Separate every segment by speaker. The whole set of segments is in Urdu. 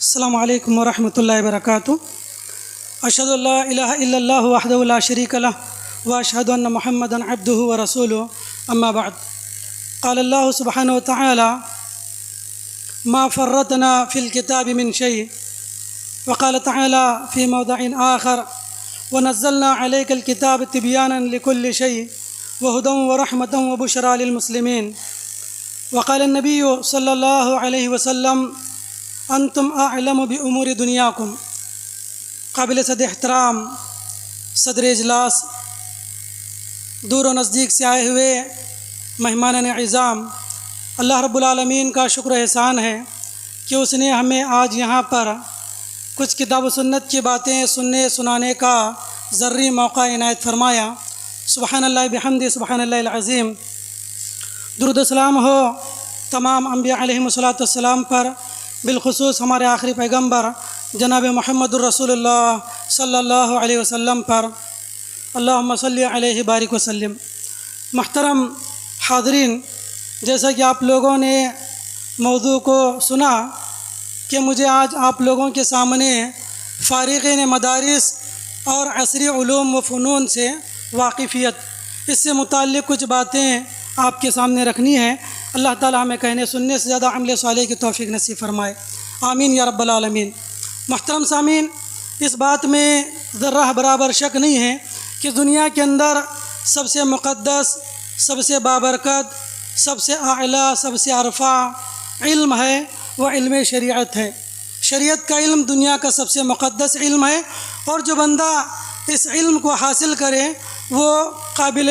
Speaker 1: السلام علیکم ورحمۃ اللہ وبرکاتہ۔ اشہد ان لا الہ الا اللہ وحدہ لا شریک لہ واشہد ان محمدا عبدہ ورسولہ اما بعد۔ قال اللہ سبحانہ وتعالی ما فرطنا فی الکتاب من شیء، وقال تعالی فی موضع آخر ونزلنا علیک الکتاب تبیانا لکل شیء وہدی ورحمۃ وبشریٰ للمسلمین۔ وقال النبی صلی اللہ علیہ وسلم انتم اعلم بامور دنیاکم۔ قابل صد احترام صدر اجلاس، دور و نزدیک سے آئے ہوئے مہمانان اعظام، اللہ رب العالمین کا شکر و احسان ہے کہ اس نے ہمیں آج یہاں پر کچھ کتاب و سنت کی باتیں سننے سنانے کا ذری موقع عنایت فرمایا۔ سبحان اللہ بحمدہ سبحان اللہ العظیم۔ درود و سلام ہو تمام انبیاء علیہم السلام پر، بالخصوص ہمارے آخری پیغمبر جناب محمد الرسول اللہ صلی اللہ علیہ وسلم پر، اللہم صلی علیہ بارک وسلم۔ محترم حاضرین، جیسا کہ آپ لوگوں نے موضوع کو سنا کہ مجھے آج آپ لوگوں کے سامنے فارغین مدارس اور عصری علوم و فنون سے واقفیت، اس سے متعلق کچھ باتیں آپ کے سامنے رکھنی ہے۔ اللہ تعالی ہمیں کہنے سننے سے زیادہ عمل صالح کی توفیق نصیب فرمائے، آمین یا رب العالمین۔ محترم سامعین، اس بات میں ذرہ برابر شک نہیں ہے کہ دنیا کے اندر سب سے مقدس، سب سے بابرکت، سب سے اعلیٰ، سب سے عرفہ علم ہے وہ علم شریعت ہے۔ شریعت کا علم دنیا کا سب سے مقدس علم ہے، اور جو بندہ اس علم کو حاصل کرے وہ قابل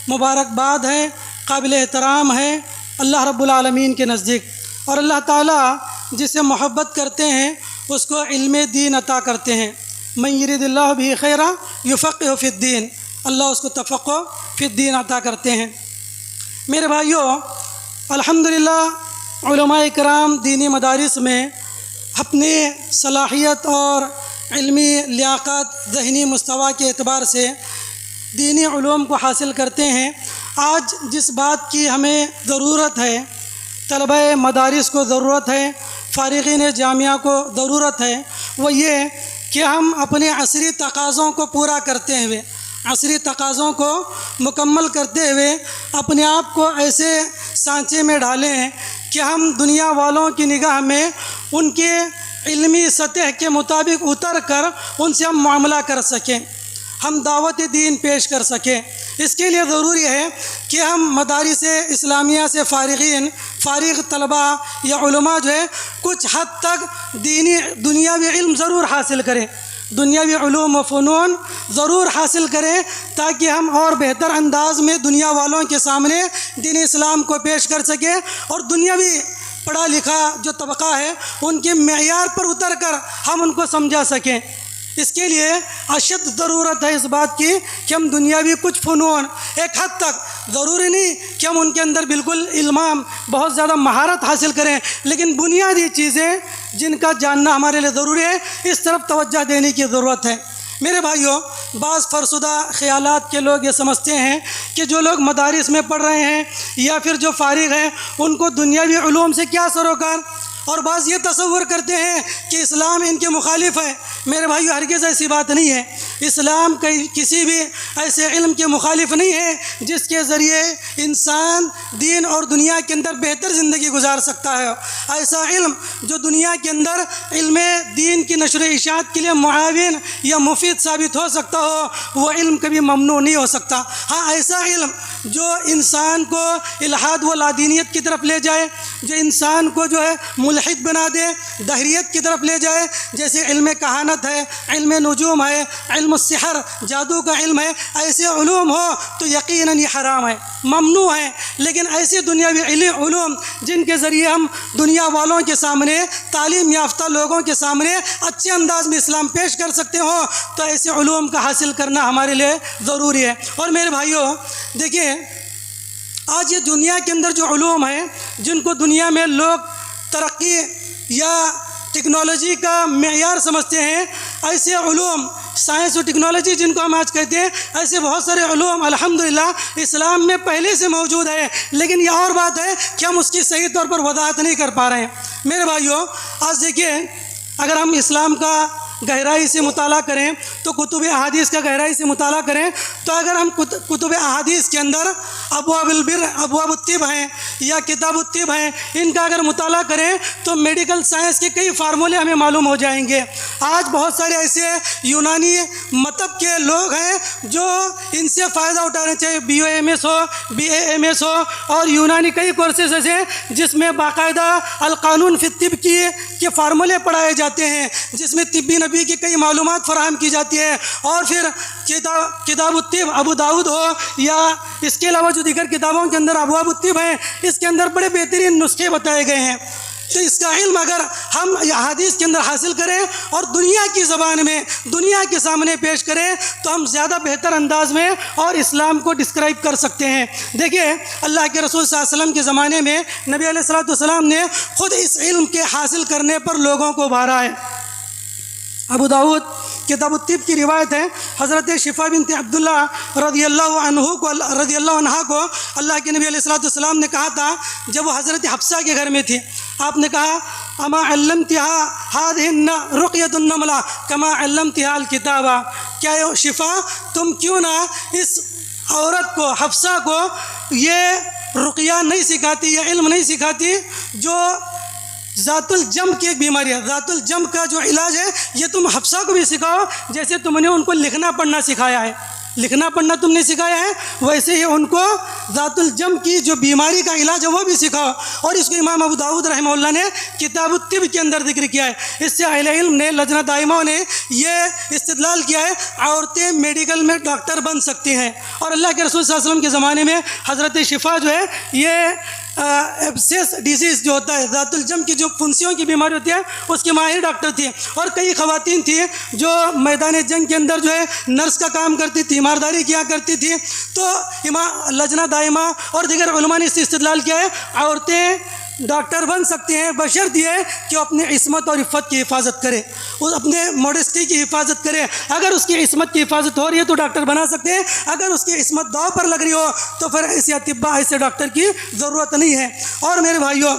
Speaker 1: مبارکباد ہے، قابل احترام ہے اللہ رب العالمین کے نزدیک، اور اللہ تعالیٰ جسے محبت کرتے ہیں اس کو علم دین عطا کرتے ہیں۔ من یرید اللہ بہ خیرا یفقہ فی الدین، اللہ اس کو تفقہ فی الدین عطا کرتے ہیں۔ میرے بھائیوں، الحمدللہ علماء کرام دینی مدارس میں اپنی صلاحیت اور علمی لیاقت، ذہنی مستویٰ کے اعتبار سے دینی علوم کو حاصل کرتے ہیں۔ آج جس بات کی ہمیں ضرورت ہے، طلبہ مدارس کو ضرورت ہے، فارغین جامعہ کو ضرورت ہے، وہ یہ کہ ہم اپنے عصری تقاضوں کو پورا کرتے ہوئے، عصری تقاضوں کو مکمل کرتے ہوئے اپنے آپ کو ایسے سانچے میں ڈالیں کہ ہم دنیا والوں کی نگاہ میں ان کے علمی سطح کے مطابق اتر کر ان سے ہم معاملہ کر سکیں، ہم دعوت دین پیش کر سکیں۔ اس کے لیے ضروری ہے کہ ہم مدارس اسلامیہ سے فارغ طلباء یا علماء جو ہے کچھ حد تک دنیاوی علم ضرور حاصل کریں، دنیاوی علوم و فنون ضرور حاصل کریں، تاکہ ہم اور بہتر انداز میں دنیا والوں کے سامنے دین اسلام کو پیش کر سکیں، اور دنیاوی پڑھا لکھا جو طبقہ ہے ان کے معیار پر اتر کر ہم ان کو سمجھا سکیں۔ اس کے لیے اشد ضرورت ہے اس بات کی کہ ہم دنیاوی کچھ فنون ایک حد تک، ضروری نہیں کہ ہم ان کے اندر بالکل علم بہت زیادہ مہارت حاصل کریں، لیکن بنیادی چیزیں جن کا جاننا ہمارے لیے ضروری ہے، اس طرف توجہ دینے کی ضرورت ہے۔ میرے بھائیوں، بعض فرسودہ خیالات کے لوگ یہ سمجھتے ہیں کہ جو لوگ مدارس میں پڑھ رہے ہیں یا پھر جو فارغ ہیں ان کو دنیاوی علوم سے کیا سروکار، اور بعض یہ تصور کرتے ہیں کہ اسلام ان کے مخالف ہے۔ میرے بھائیو، ہرگز ایسی بات نہیں ہے۔ اسلام کسی بھی ایسے علم کے مخالف نہیں ہے جس کے ذریعے انسان دین اور دنیا کے اندر بہتر زندگی گزار سکتا ہے۔ ایسا علم جو دنیا کے اندر علم دین کی نشر و اشاعت کے لیے معاون یا مفید ثابت ہو سکتا ہو، وہ علم کبھی ممنوع نہیں ہو سکتا۔ ہاں، ایسا علم جو انسان کو الحاد و لادینیت کی طرف لے جائے، جو انسان کو جو ہے ملحد بنا دے، دہریت کی طرف لے جائے، جیسے علم کہانت ہے، علم نجوم ہے، علم السحر، جادو کا علم ہے، ایسے علوم ہو تو یقیناً یہ حرام ہے، ممنوع ہے۔ لیکن ایسے دنیاوی علوم جن کے ذریعے ہم دنیا والوں کے سامنے، تعلیم یافتہ لوگوں کے سامنے اچھے انداز میں اسلام پیش کر سکتے ہوں، تو ایسے علوم کا حاصل کرنا ہمارے لیے ضروری ہے۔ اور میرے بھائیوں دیکھیں، آج یہ دنیا کے اندر جو علوم ہیں جن کو دنیا میں لوگ ترقی یا ٹیکنالوجی کا معیار سمجھتے ہیں، ایسے علوم، سائنس و ٹیکنالوجی جن کو ہم آج کہتے ہیں، ایسے بہت سارے علوم الحمدللہ اسلام میں پہلے سے موجود ہے، لیکن یہ اور بات ہے کہ ہم اس کی صحیح طور پر وضاحت نہیں کر پا رہے ہیں۔ میرے بھائیوں، آج دیکھیے اگر ہم اسلام کا گہرائی سے مطالعہ کریں تو کتب احادیث کا گہرائی سے مطالعہ کریں تو اگر ہم کتب احادیث کے اندر ابواب البر، ابواب الطب ہیں یا کتاب الطب ہیں، ان کا اگر مطالعہ کریں تو میڈیکل سائنس کے کئی فارمولے ہمیں معلوم ہو جائیں گے۔ آج بہت سارے ایسے یونانی مطلب کے لوگ ہیں جو ان سے فائدہ اٹھا رہے ہیں، چاہے بی او ایم ایس ہو، بی اے ایم ایس ہو، اور یونانی کئی کورسز ایسے ہیں جس میں باقاعدہ القانون فی الطب کے فارمولے پڑھائے جاتے ہیں، جس میں طبی نبی کی کئی معلومات فراہم کی جاتی ہے، اور پھر کتاب الطب ابو داؤد ہو یا اس کے علاوہ جو دیگر کتابوں کے اندر ابواب الطب ہیں، اس کے اندر بڑے بہترین نسخے بتائے گئے ہیں۔ تو اس کا علم اگر ہم احادیث کے اندر حاصل کریں اور دنیا کی زبان میں دنیا کے سامنے پیش کریں تو ہم زیادہ بہتر انداز میں اور اسلام کو ڈسکرائب کر سکتے ہیں۔ دیکھیے اللہ کے رسول صلی اللہ علیہ وسلم کے زمانے میں نبی علیہ السلام نے خود اس علم کے حاصل کرنے پر لوگوں کو ابھارا ہے۔ ابو داؤد کتاب الطب کی روایت ہے، حضرت شفا بنت عبداللہ رضی اللہ عنہ کو اللہ کے نبی علیہ السلام نے کہا تھا جب وہ حضرت حفصہ کے گھر میں تھی، آپ نے کہا اما علمتها هذه رقیۃ النملہ کما علمتها الکتابہ، کیا شفا تم کیوں نہ اس عورت کو، حفصہ کو، یہ رقیہ نہیں سکھاتی، یہ علم نہیں سکھاتی جو ذات الجم کی ایک بیماری ہے، ذات الجم کا جو علاج ہے یہ تم حفصہ کو بھی سکھاؤ، جیسے تم نے ان کو لکھنا پڑھنا سکھایا ہے، لکھنا پڑھنا تم نے سکھایا ہے، ویسے ہی ان کو ذات الجم کی جو بیماری کا علاج ہے وہ بھی سکھاؤ۔ اور اس کو امام ابو داؤد رحمہ اللہ نے کتاب الطب کے اندر ذکر کیا ہے۔ اس سے اہل علم نے، لجنہ دائمہ نے یہ استدلال کیا ہے عورتیں میڈیکل میں ڈاکٹر بن سکتی ہیں، اور اللہ کے رسول صلی اللہ علیہ وسلم کے زمانے میں حضرت شفا جو ہے یہ ایبسیس ڈیزیز جو ہوتا ہے، ذات الجم کی جو پھنسیوں کی بیماری ہوتی ہے اس کی ماہر ڈاکٹر تھی، اور کئی خواتین تھیں جو میدان جنگ کے اندر جو ہے نرس کا کام کرتی تھی، تیمارداری کیا کرتی تھی۔ تو لجنہ دائمہ اور دیگر علماء نے اس سے استدلال کیا ہے عورتیں ڈاکٹر بن سکتے ہیں بشرط یہ کہ وہ اپنے عصمت اور عفت کی حفاظت کرے، وہ اپنے موڈسٹی کی حفاظت کرے۔ اگر اس کی عصمت کی حفاظت ہو رہی ہے تو ڈاکٹر بنا سکتے ہیں، اگر اس کی عصمت داؤ پر لگ رہی ہو تو پھر ایسے اطباء، ایسے ڈاکٹر کی ضرورت نہیں ہے۔ اور میرے بھائیوں،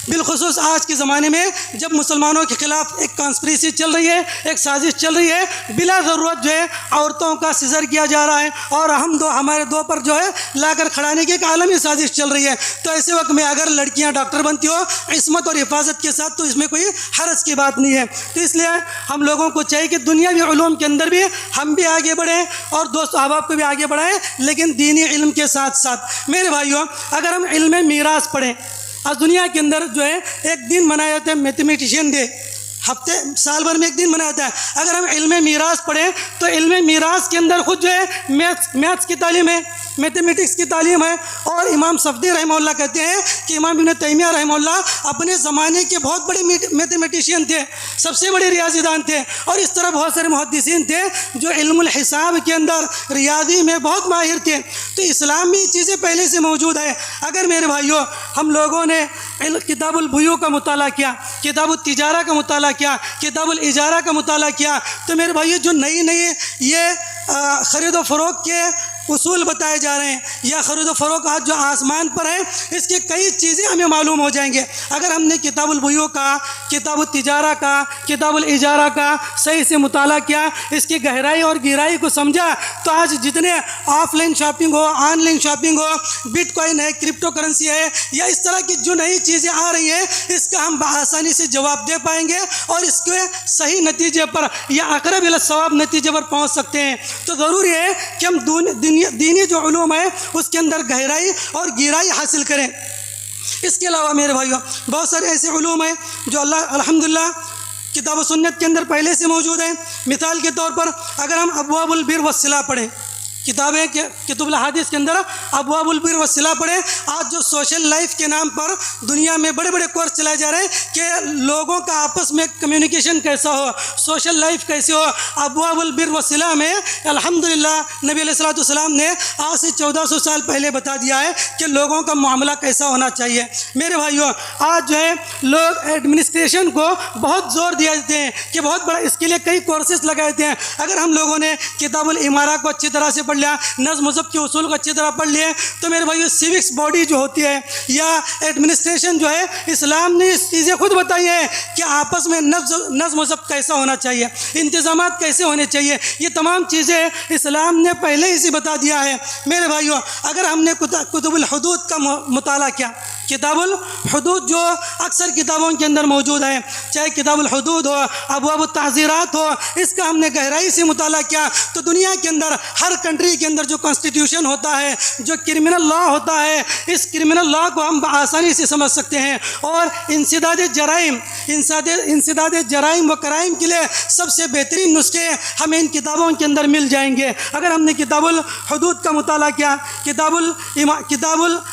Speaker 1: بالخصوص آج کے زمانے میں جب مسلمانوں کے خلاف ایک کانسپریسی چل رہی ہے، ایک سازش چل رہی ہے، بلا ضرورت جو ہے عورتوں کا سزر کیا جا رہا ہے اور ہمارے دو پر جو ہے لا کر کھڑانے کی ایک عالمی سازش چل رہی ہے، تو ایسے وقت میں اگر لڑکیاں ڈاکٹر بنتی ہو عصمت اور حفاظت کے ساتھ تو اس میں کوئی حرج کی بات نہیں ہے۔ تو اس لیے ہم لوگوں کو چاہیے کہ دنیاوی علوم کے اندر بھی ہم بھی آگے بڑھیں اور دوست احباب کو بھی آگے بڑھائیں، لیکن دینی علم کے ساتھ ساتھ۔ میرے بھائیوں، اگر ہم علم میراث پڑھیں، آج دنیا کے اندر جو ہے ایک دن منایا جاتا ہے میتھمیٹیشین ڈے، سال بھر میں ایک دن منایا جاتا ہے۔ اگر ہم علم میراث پڑھیں تو علم میراث کے اندر خود جو ہے میتھس کی تعلیم ہے، میتھمیٹکس کی تعلیم ہے، اور امام صفدی رحمہ اللہ کہتے ہیں کہ امام ابن تیمیہ رحمہ اللہ اپنے زمانے کے بہت بڑے میتھمیٹیشین تھے، سب سے بڑے ریاضی دان تھے، اور اس طرح بہت سارے محدثین تھے جو علم الحساب کے اندر ریاضی میں بہت ماہر تھے۔ تو اسلام میں یہ چیزیں پہلے سے موجود ہیں۔ اگر میرے بھائیوں ہم لوگوں نے کتاب البیوع کا مطالعہ کیا، کتاب التجارہ کا مطالعہ کیا، کتاب الاجارہ کا مطالعہ کیا، تو میرے بھائیوں جو نئی یہ خرید و فروخت کے اصول بتائے جا رہے ہیں یا خرید و فروخت آج جو آسمان پر ہے، اس کی کئی چیزیں ہمیں معلوم ہو جائیں گے اگر ہم نے کتاب البیوع کا، کتاب التجارہ کا، کتاب الاجارہ کا صحیح سے مطالعہ کیا، اس کی گہرائی اور گہرائی کو سمجھا، تو آج جتنے of line shopping who, on line shopping who, but coin ہے، کرپٹو کرنسی ہے، یا اس طرح کی جو نئی چیزیں آ رہی ہیں، اس کا ہم بآسانی سے جواب دے پائیں گے اور اس کے صحیح نتیجے پر یا اقرب الی الصواب نتیجے پر پہنچ سکتے ہیں۔ تو ضروری ہے کہ ہم دینی جو علوم ہے اس کے اندر گہرائی اور گہرائی حاصل کریں۔ اس کے علاوہ میرے بھائیوں بہت سارے ایسے علوم ہیں جو الحمدللہ کتاب و سنت کے اندر پہلے سے موجود ہیں۔ مثال کے طور پر اگر ہم ابواب البر والصلہ پڑھیں، کتابیں کتب الحادث کے اندر ابواب البر والصلہ پڑھیں، آج جو سوشل لائف کے نام پر دنیا میں بڑے بڑے کورس چلائے جا رہے ہیں کہ لوگوں کا آپس میں کمیونیکیشن کیسا ہو، سوشل لائف کیسے ہو، ابواب البر والصلہ میں الحمدللہ نبی علیہ السلام نے آج سے 1400 سال پہلے بتا دیا ہے کہ لوگوں کا معاملہ کیسا ہونا چاہیے۔ میرے بھائیوں آج جو ہے لوگ ایڈمنسٹریشن کو بہت زور دیا دیتے ہیں کہ بہت بڑا، اس کے لیے کئی کورسز لگائے دیتے ہیں۔ اگر ہم لوگوں نے کتاب العمارہ کو اچھی طرح سے پڑھ لیا, نظم و ضبط کے اصول کو اچھی طرح پڑھ لیے, تو میرے بھائیو سیوکس باڈی جو ہوتی ہے یا ایڈمنسٹریشن جو ہے, اسلام نے اس چیزیں خود بتائی ہیں کہ آپس میں نظم و ضبط کیسا ہونا چاہیے, انتظامات کیسے ہونے چاہیے, یہ تمام چیزیں اسلام نے پہلے ہی سے بتا دیا ہے. میرے بھائیو اگر ہم نے کتب الحدود کا مطالعہ کیا, کتاب الحدود جو اکثر کتابوں کے اندر موجود ہے, چاہے کتاب الحدود ہو, ابواب التعزیرات ہو, اس کا ہم نے گہرائی سے مطالعہ کیا تو دنیا کے اندر ہر کنٹری کے اندر جو کانسٹیٹیوشن ہوتا ہے, جو کرمنل لا ہوتا ہے, اس کرمنل لا کو ہم بآسانی سے سمجھ سکتے ہیں. اور انسداد جرائم و کرائم کے لیے سب سے بہترین نسخے ہمیں ان کتابوں کے اندر مل جائیں گے. اگر ہم نے کتاب الحدود کا مطالعہ کیا, کتاب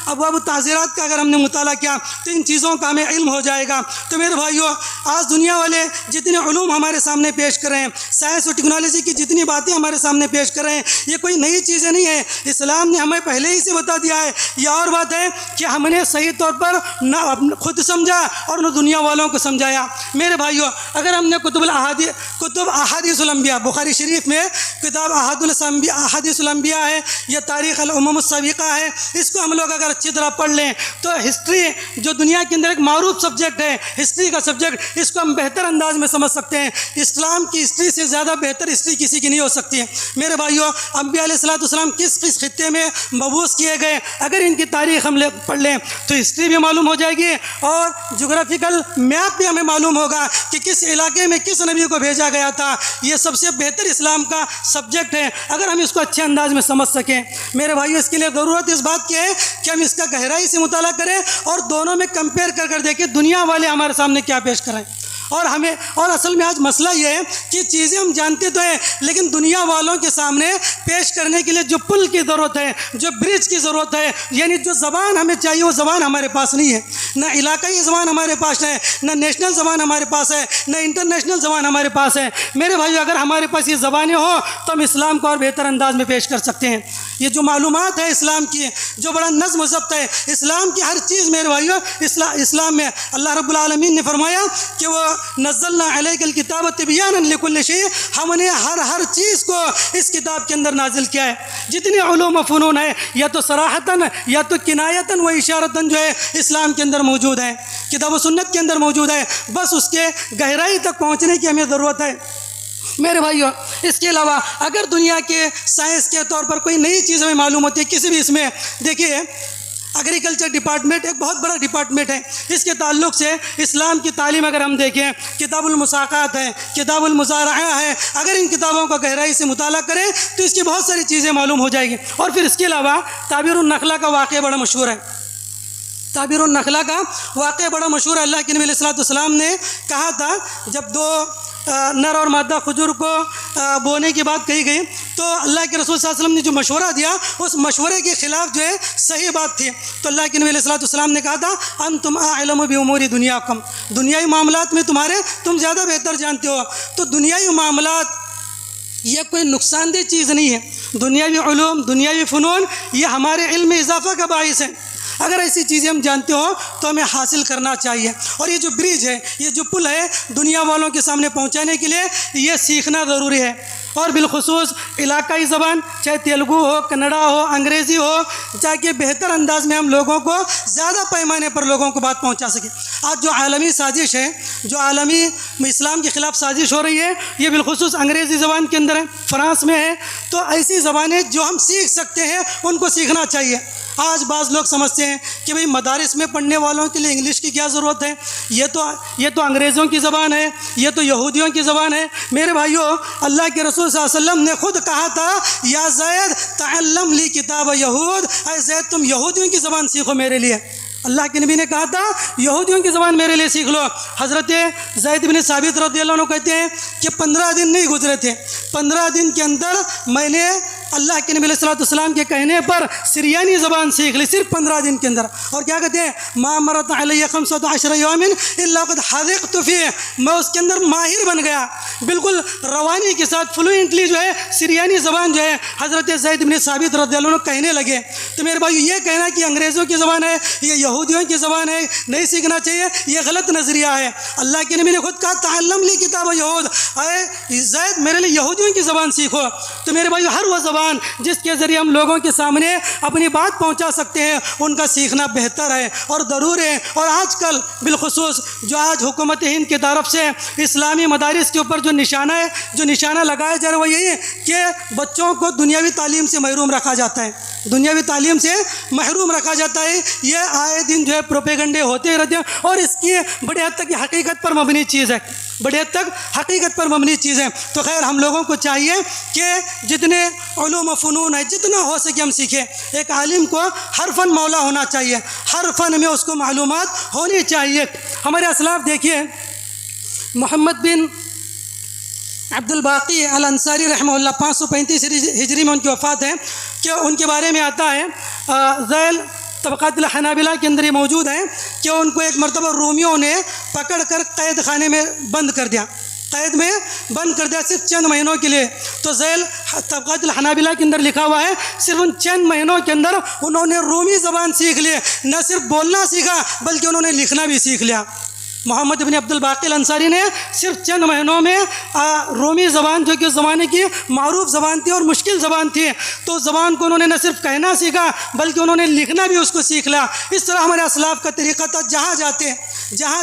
Speaker 1: ابواب التعزیرات کا اگر ہم نے مطالعہ کیا تو ان چیزوں کا ہمیں علم ہو جائے گا. تو میرے بھائیو آج دنیا والے جتنے علوم ہمارے سامنے پیش کر رہے ہیں, سائنس و ٹیکنالوجی کی جتنی باتیں ہمارے سامنے پیش کر رہے ہیں, یہ کوئی نئی چیزیں نہیں ہیں, اسلام نے ہمیں پہلے ہی سے بتا دیا ہے. یہ اور بات ہے کہ ہم نے صحیح طور پر نہ خود سمجھا اور نہ دنیا والوں کو سمجھایا. میرے بھائیو اگر ہم نے کتب احادیث الانبیاء, بخاری شریف میں کتاب احادیث الانبیاء ہے یا تاریخ الامم السابقہ ہے, اس کو ہم لوگ اگر اچھی طرح پڑھ لیں تو ہسٹری جو دنیا کے اندر ایک معروف سبجیکٹ ہے, ہسٹری کا سبجیکٹ, اس کو ہم بہتر انداز میں سمجھ سکتے ہیں. اسلام کی ہسٹری سے زیادہ بہتر ہسٹری کسی کی نہیں ہو سکتی ہے. میرے بھائیو انبیاء علیہ السلام کس کس خطے میں مبعوث کیے گئے, اگر ان کی تاریخ ہم پڑھ لیں تو ہسٹری بھی معلوم ہو جائے گی اور جغرافیکل میپ بھی ہمیں معلوم ہوگا کہ کس علاقے میں کس نبی کو بھیجا گیا تھا. یہ سب سے بہتر اسلام کا سبجیکٹ ہے اگر ہم اس کو اچھے انداز میں سمجھ سکیں. میرے بھائیو اس کے لیے ضرورت اس بات کی ہے کہ ہم اس کا گہرائی سے مطالعہ کریں اور دونوں میں کمپیئر کر دیکھیں دنیا والے ہمارے سامنے کیا پیش کریں. اور اصل میں آج مسئلہ یہ ہے کہ چیزیں ہم جانتے تو ہیں لیکن دنیا والوں کے سامنے پیش کرنے کے لیے جو پل کی ضرورت ہے, جو برج کی ضرورت ہے, یعنی جو زبان ہمیں چاہیے وہ زبان ہمارے پاس نہیں ہے. نہ علاقائی زبان ہمارے پاس ہے, نہ نیشنل زبان ہمارے پاس ہے, نہ انٹرنیشنل زبان ہمارے پاس ہے. میرے بھائیو اگر ہمارے پاس یہ زبانیں ہوں تو ہم اسلام کو اور بہتر انداز میں پیش کر سکتے ہیں. یہ جو معلومات ہے اسلام کی, جو بڑا نظم و ضبط ہے اسلام کی, ہر چیز میرے بھائیو اسلام میں اللہ رب العالمین نے فرمایا کہ وہ نزلنا علیک الکتاب تبیانا لکل شیء, ہم نے ہر چیز کو اس کتاب کے اندر نازل کیا ہے. جتنے علوم و فنون ہے یا تو صراحتاً یا تو کنایتاً و اشارتاً جو ہے اسلام کے اندر موجود ہے, کتاب و سنت کے اندر موجود ہے, بس اس کے گہرائی تک پہنچنے کی ہمیں ضرورت ہے. میرے بھائیو اس کے علاوہ اگر دنیا کے سائنس کے طور پر کوئی نئی چیز ہمیں معلوم ہوتی ہے کسی بھی, اس میں دیکھیے ایگریکلچر ڈپارٹمنٹ ایک بہت بڑا ڈپارٹمنٹ ہے, اس کے تعلق سے اسلام کی تعلیم اگر ہم دیکھیں, کتاب المساقات ہے, کتاب المزارعہ ہے, اگر ان کتابوں کا گہرائی سے مطالعہ کریں تو اس کی بہت ساری چیزیں معلوم ہو جائیں گی. اور پھر اس کے علاوہ تعبیر النخلہ کا واقعہ بڑا مشہور ہے, تعبیر النخلہ کا واقعہ بڑا مشہور ہے. اللہ کے نبی علیہ السلام نے کہا تھا جب دو نر اور مادہ کھجور کو بونے کی بات کہی گئی تو اللہ کے رسول صلی اللہ علیہ وسلم نے جو مشورہ دیا اس مشورے کے خلاف جو ہے صحیح بات تھی. تو اللہ کے نبی علیہ السلام نے کہا تھا انتم اعلم بامور دنیاکم, دنیائی معاملات میں تم زیادہ بہتر جانتے ہو. تو دنیائی معاملات یہ کوئی نقصان دہ چیز نہیں ہے. دنیاوی علوم, دنیاوی فنون یہ ہمارے علم میں اضافہ کا باعث ہے. اگر ایسی چیزیں ہم جانتے ہوں تو ہمیں حاصل کرنا چاہیے. اور یہ جو برج ہے, یہ جو پل ہے دنیا والوں کے سامنے پہنچانے کے لیے یہ سیکھنا ضروری ہے. اور بالخصوص علاقائی زبان, چاہے تیلگو ہو, کنڑا ہو, انگریزی ہو, تاکہ بہتر انداز میں ہم لوگوں کو زیادہ پیمانے پر لوگوں کو بات پہنچا سکیں. آج جو عالمی سازش ہے, جو عالمی اسلام کے خلاف سازش ہو رہی ہے, یہ بالخصوص انگریزی زبان کے اندر ہے, فرانس میں ہے. تو ایسی زبانیں جو ہم سیکھ سکتے ہیں ان کو سیکھنا چاہیے. آج بعض لوگ سمجھتے ہیں کہ بھئی مدارس میں پڑھنے والوں کے لیے انگلش کی کیا ضرورت ہے, یہ تو انگریزوں کی زبان ہے, یہ تو یہودیوں کی زبان ہے. میرے بھائیو اللہ کے رسول صلی اللہ علیہ وسلم نے خود کہا تھا یا زید تعلم لی کتاب یہود, اے زید تم یہودیوں کی زبان سیکھو میرے لیے. اللہ کے نبی نے کہا تھا یہودیوں کی زبان میرے لیے سیکھ لو. حضرت زید بن ثابت رضی اللہ عنہ کہتے ہیں کہ 15 دن نہیں گزرے تھے, 15 دن کے اندر میں نے اللہ کے نبی علیہ السلام کے کہنے پر سریانی زبان سیکھ لی, صرف 15 دن کے اندر. اور کیا کہتے ہیں ما مرت علی 15 یوم الا قد حذقت فیہ, میں اس کے اندر ماہر بن گیا. بالکل روانی کے ساتھ فلوئنٹلی جو ہے سریانی زبان جو ہے حضرت زید بن ثابت رضی اللہ عنہ کہنے لگے۔ تو میرے بھائی یہ کہنا کہ انگریزوں کی زبان ہے، یہ یہودیوں کی زبان ہے، نہیں سیکھنا چاہیے، یہ غلط نظریہ ہے۔ اللہ کے نبی نے خود کہا تعلم لی کتاب یہود، اے زید میرے لیے یہودیوں کی زبان سیکھو۔ تو میرے بھائی ہر وہ زبان جس کے ذریعے ہم لوگوں کے سامنے اپنی بات پہنچا سکتے ہیں ان کا سیکھنا بہتر ہے اور ضرور ہے۔ اور آج کل بالخصوص جو آج حکومت ہند کی طرف سے اسلامی مدارس کے اوپر جو نشانہ لگایا جا رہا ہے وہ یہی ہے کہ بچوں کو دنیاوی تعلیم سے محروم رکھا جاتا ہے، دنیاوی تعلیم سے محروم رکھا جاتا ہے۔ یہ آئے دن جو ہے پروپیگنڈے ہوتے رہتے ہیں اور اس کی بڑی حد تک یہ حقیقت پر مبنی چیز ہے، بڑی حد تک حقیقت پر مبنی چیز ہے۔ تو خیر ہم لوگوں کو چاہیے کہ جتنے علوم و فنون ہے جتنا ہو سکے ہم سیکھیں۔ ایک عالم کو ہر فن مولا ہونا چاہیے، ہر فن میں اس کو معلومات ہونی چاہیے۔ ہمارے اسلاف دیکھیے محمد بن عبد الباقی الانصاری رحمہ اللہ 535 ہجری میں ان کی وفات ہے کہ ان کے بارے میں آتا ہے ذیل طبقات الحنابلہ کے اندر یہ موجود ہے کہ ان کو ایک مرتبہ رومیوں نے پکڑ کر قید خانے میں بند کر دیا، قید میں بند کر دیا صرف چند مہینوں کے لیے۔ تو ذیل طبقات الحنابلہ کے اندر لکھا ہوا ہے صرف ان چند مہینوں کے اندر انہوں نے رومی زبان سیکھ لی، نہ صرف بولنا سیکھا بلکہ انہوں نے لکھنا بھی سیکھ لیا۔ محمد بن عبد الباقی الانصاری نے صرف چند مہینوں میں رومی زبان جو کہ اس زمانے کی معروف زبان تھی اور مشکل زبان تھی، تو اس زبان کو انہوں نے نہ صرف کہنا سیکھا بلکہ انہوں نے لکھنا بھی اس کو سیکھ لیا۔ اس طرح ہمارے اسلاف کا طریقہ تھا، جہاں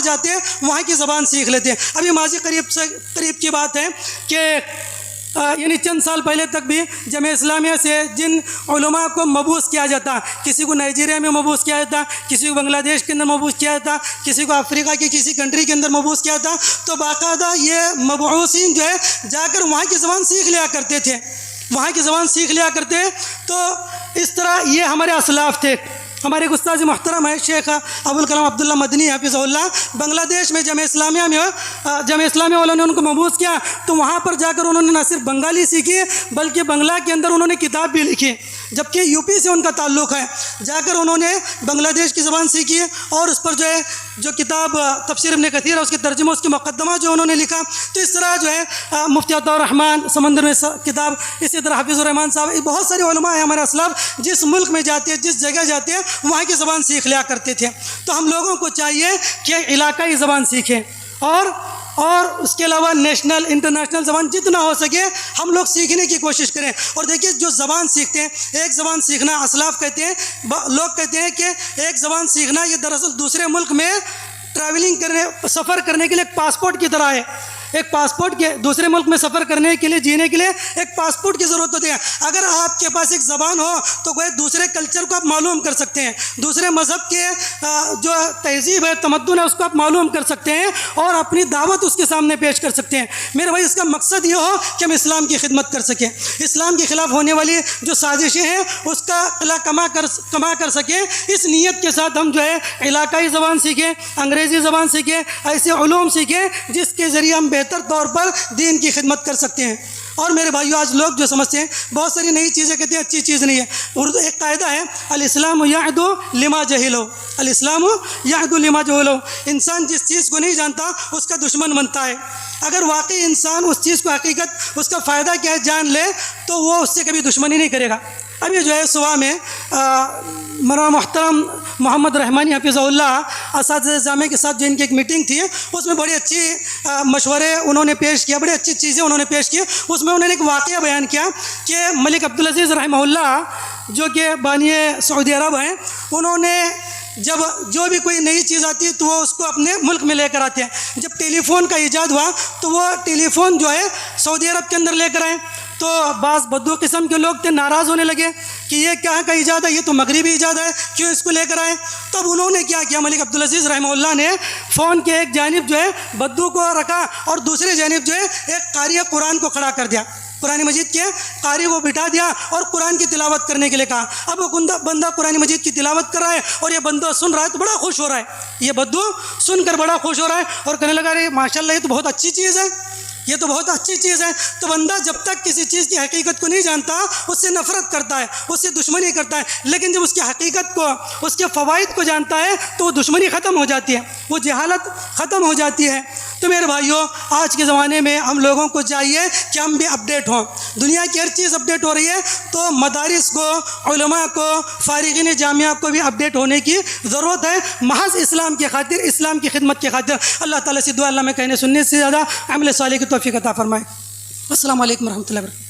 Speaker 1: جاتے وہاں کی زبان سیکھ لیتے۔ ابھی ماضی قریب کی بات ہے کہ یعنی چند سال پہلے تک بھی جمعیہ اسلامیہ سے جن علماء کو مبعوث کیا جاتا، کسی کو نائجیریا میں مبعوث کیا جاتا، کسی کو بنگلہ دیش کے اندر مبعوث کیا جاتا، کسی کو افریقہ کی کسی کنٹری کے اندر مبعوث کیا جاتا، تو باقاعدہ یہ مبعوثین جو ہے جا کر وہاں کی زبان سیکھ لیا کرتے تھے، وہاں کی زبان سیکھ لیا کرتے۔ تو اس طرح یہ ہمارے اسلاف تھے۔ ہمارے استاد محترم ہے شیخ ابوالکلام عبداللہ مدنی حفظہ اللہ، بنگلہ دیش میں جمعیہ اسلامیہ والوں نے ان کو مبعوث کیا، تو وہاں پر جا کر انہوں نے نہ صرف بنگالی سیکھی بلکہ بنگلہ کے اندر انہوں نے کتاب بھی لکھی، جبکہ یو پی سے ان کا تعلق ہے۔ جا کر انہوں نے بنگلہ دیش کی زبان سیکھی اور اس پر جو کتاب تفسیر ابن کثیر ہے اس کے ترجمہ، اس کے مقدمہ جو انہوں نے لکھا۔ تو اس طرح جو ہے مفتی عطاء الرحمن سمندر میں کتاب، اسی طرح حافظ الرحمن صاحب، بہت سارے علماء ہیں ہمارے اسلاف، جس ملک میں جاتے ہیں جس جگہ جاتے ہیں وہاں کی زبان سیکھ لیا کرتے تھے۔ تو ہم لوگوں کو چاہیے کہ علاقائی زبان سیکھیں اور اس کے علاوہ نیشنل انٹرنیشنل زبان جتنا ہو سکے ہم لوگ سیکھنے کی کوشش کریں۔ اور دیکھیے جو زبان سیکھتے ہیں، ایک زبان سیکھنا اسلاف کہتے ہیں، لوگ کہتے ہیں کہ ایک زبان سیکھنا یہ دراصل دوسرے ملک میں سفر کرنے کے لیے ایک پاسپورٹ کی طرح ہے۔ ایک پاسپورٹ کے دوسرے ملک میں سفر کرنے کے لیے، جینے کے لیے ایک پاسپورٹ کی ضرورت ہوتی ہے۔ اگر آپ کے پاس ایک زبان ہو تو کوئی دوسرے کلچر کو آپ معلوم کر سکتے ہیں، دوسرے مذہب کے جو تہذیب ہے، تمدن ہے، اس کو آپ معلوم کر سکتے ہیں اور اپنی دعوت اس کے سامنے پیش کر سکتے ہیں۔ میرے بھائی اس کا مقصد یہ ہو کہ ہم اسلام کی خدمت کر سکیں، اسلام کے خلاف ہونے والی جو سازشیں ہیں اس کا قلع کما کر سکیں۔ اس نیت کے ساتھ ہم جو ہے علاقائی زبان سیکھیں، انگریزی زبان سیکھیں، ایسے علوم سیکھیں جس کے ذریعے ہم بہتر طور پر دین کی خدمت کر سکتے ہیں۔ اور میرے بھائیو آج لوگ جو سمجھتے ہیں بہت ساری نئی چیزیں کہتے ہیں، اچھی چیز نہیں ہے۔ اردو ایک قاعدہ ہے الاسلام یعد لما جہلو، الاسلام یعد لما جہلو، انسان جس چیز کو نہیں جانتا اس کا دشمن بنتا ہے۔ اگر واقعی انسان اس چیز کو حقیقت اس کا فائدہ کیا ہے جان لے تو وہ اس سے کبھی دشمنی نہیں کرے گا۔ ابھی جو ہے صبح میں مولانا محترم محمد رحمانی حفظہ اللہ اساتذہ جامعہ کے ساتھ جو ان کی ایک میٹنگ تھی اس میں بڑی اچھی مشورے انہوں نے پیش کیا، بڑی اچھی چیزیں انہوں نے پیش کی۔ اس میں انہوں نے ایک واقعہ بیان کیا کہ ملک عبدالعزیز رحمہ اللہ جو کہ بانی سعودی عرب ہیں، انہوں نے جب جو بھی کوئی نئی چیز آتی ہے تو وہ اس کو اپنے ملک میں لے کر آتے ہیں۔ جب ٹیلی فون کا ایجاد ہوا تو وہ ٹیلی فون جو ہے سعودی عرب کے اندر لے کر آئے، تو بعض بدو قسم کے لوگ تھے، ناراض ہونے لگے کہ یہ کہاں کا ایجاد ہے، یہ تو مغربی ایجاد ہے، کیوں اس کو لے کر آئے۔ تب انہوں نے کیا کیا، ملک عبدالعزیز رحمہ اللہ نے فون کے ایک جانب جو ہے بدو کو رکھا اور دوسرے جانب جو ہے ایک قاری قرآن کو کھڑا کر دیا، قرآن مجید کے قاری کو بٹھا دیا اور قرآن کی تلاوت کرنے کے لیے کہا۔ اب وہ بندہ قرآن مجید کی تلاوت کر رہا ہے اور یہ بندہ سن رہا ہے تو بڑا خوش ہو رہا ہے، یہ بدو سن کر بڑا خوش ہو رہا ہے اور کہنے لگا ارے ماشاءاللہ یہ تو بہت اچھی چیز ہے، یہ تو بہت اچھی چیز ہے۔ تو بندہ جب تک کسی چیز کی حقیقت کو نہیں جانتا اس سے نفرت کرتا ہے، اس سے دشمنی کرتا ہے، لیکن جب اس کی حقیقت کو، اس کے فوائد کو جانتا ہے تو وہ دشمنی ختم ہو جاتی ہے، وہ جہالت ختم ہو جاتی ہے۔ تو میرے بھائیوں آج کے زمانے میں ہم لوگوں کو چاہیے کہ ہم بھی اپڈیٹ ہوں. دنیا کی ہر چیز اپڈیٹ ہو رہی ہے تو مدارس کو، علماء کو، فارغین جامعہ کو بھی اپڈیٹ ہونے کی ضرورت ہے، محض اسلام کی خاطر، اسلام کی خدمت کی خاطر. اللہ تعالیٰ سے دعا اللہ میں کہنے سننے سے زیادہ عمل صالح کی توفیق عطا فرمائے. السلام علیکم ورحمۃ اللہ وبرکاتہ.